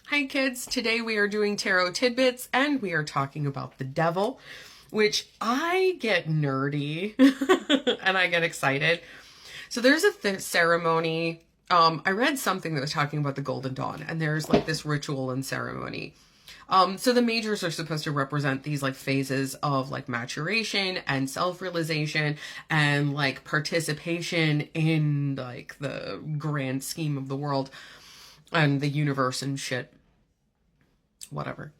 Hi kids, today we are doing tarot tidbits and we are talking about the devil, which I get nerdy and I get excited. So there's a ceremony. I read something that was talking about the Golden Dawn, and there's like this ritual and ceremony. So the majors are supposed to represent these like phases of like maturation and self-realization and like participation in like the grand scheme of the world and the universe and shit. Whatever.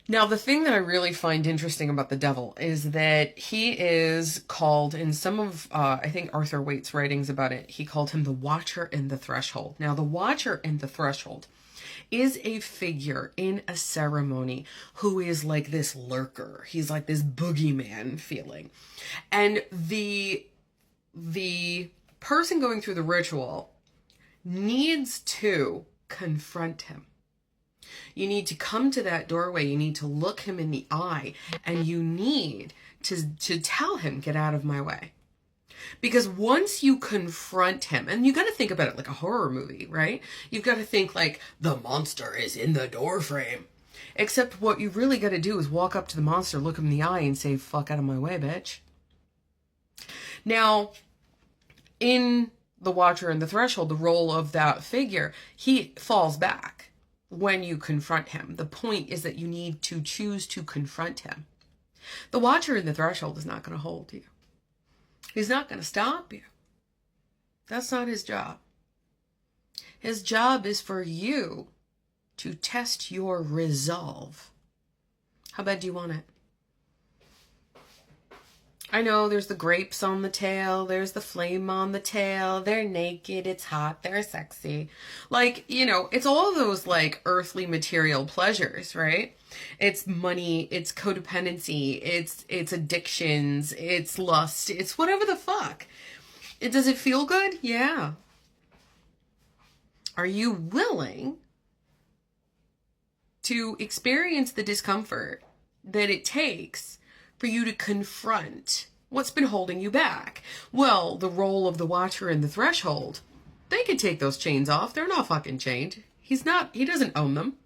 Now, the thing that I really find interesting about the devil is that he is called, in some of, I think Arthur Waite's writings about it, he called him the Watcher in the Threshold. Now, the Watcher in the Threshold is a figure in a ceremony who is like this lurker. He's like this boogeyman feeling. And the person going through the ritual needs to confront him. You need to come to that doorway. You need to look him in the eye, and you need to tell him, get out of my way. Because once you confront him, and you got to think about it like a horror movie, right? You've got to think like the monster is in the door frame. Except what you really got to do is walk up to the monster, look him in the eye, and say, fuck out of my way, bitch. Now, in The Watcher and the Threshold, the role of that figure, he falls back when you confront him. The point is that you need to choose to confront him. The Watcher in the Threshold is not going to hold you. He's not going to stop you. That's not his job. His job is for you to test your resolve. How bad do you want it? I know there's the grapes on the tail, there's the flame on the tail, they're naked, it's hot, they're sexy. Like, you know, it's all those like earthly material pleasures, right? It's money, it's codependency, it's addictions, it's lust, it's whatever the fuck. Does it feel good? Yeah. Are you willing to experience the discomfort that it takes for you to confront what's been holding you back? Well, the role of the Watcher in the Threshold, they can take those chains off. They're not fucking chained. He doesn't own them.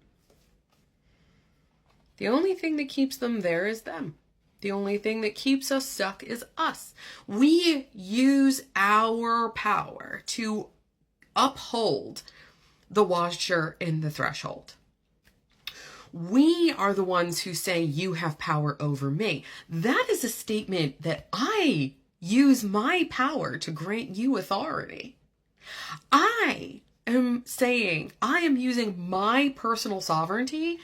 The only thing that keeps them there is them. The only thing that keeps us stuck is us. We use our power to uphold the Watcher in the Threshold. We are the ones who say, you have power over me. That is a statement that I use my power to grant you authority. I am saying, I am using my personal sovereignty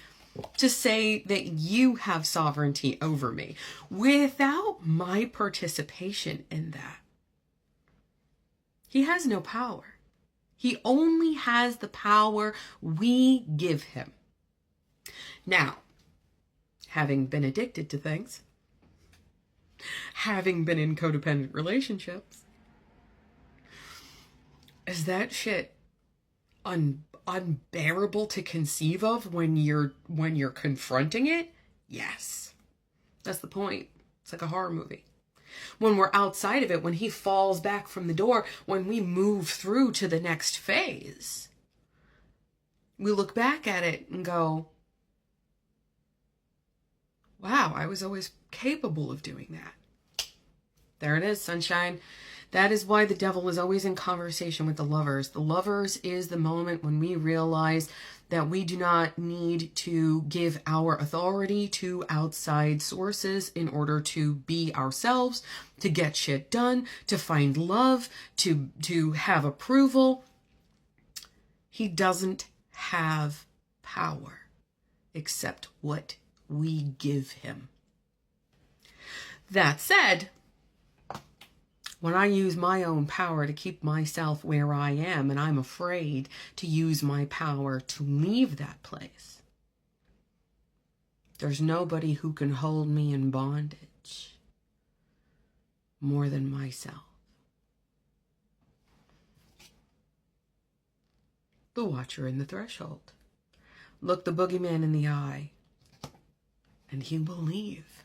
to say that you have sovereignty over me without my participation in that. He has no power. He only has the power we give him. Now, having been addicted to things, having been in codependent relationships, is that shit unbearable to conceive of when you're confronting it? Yes. That's the point. It's like a horror movie. When we're outside of it, when he falls back from the door, when we move through to the next phase, we look back at it and go, wow, I was always capable of doing that. There it is, sunshine. That is why the devil is always in conversation with the lovers. The lovers is the moment when we realize that we do not need to give our authority to outside sources in order to be ourselves, to get shit done, to find love, to have approval. He doesn't have power except what we give him. That said, when I use my own power to keep myself where I am, and I'm afraid to use my power to leave that place, there's nobody who can hold me in bondage more than myself. The Watcher in the Threshold. Look the boogeyman in the eye, and he will leave.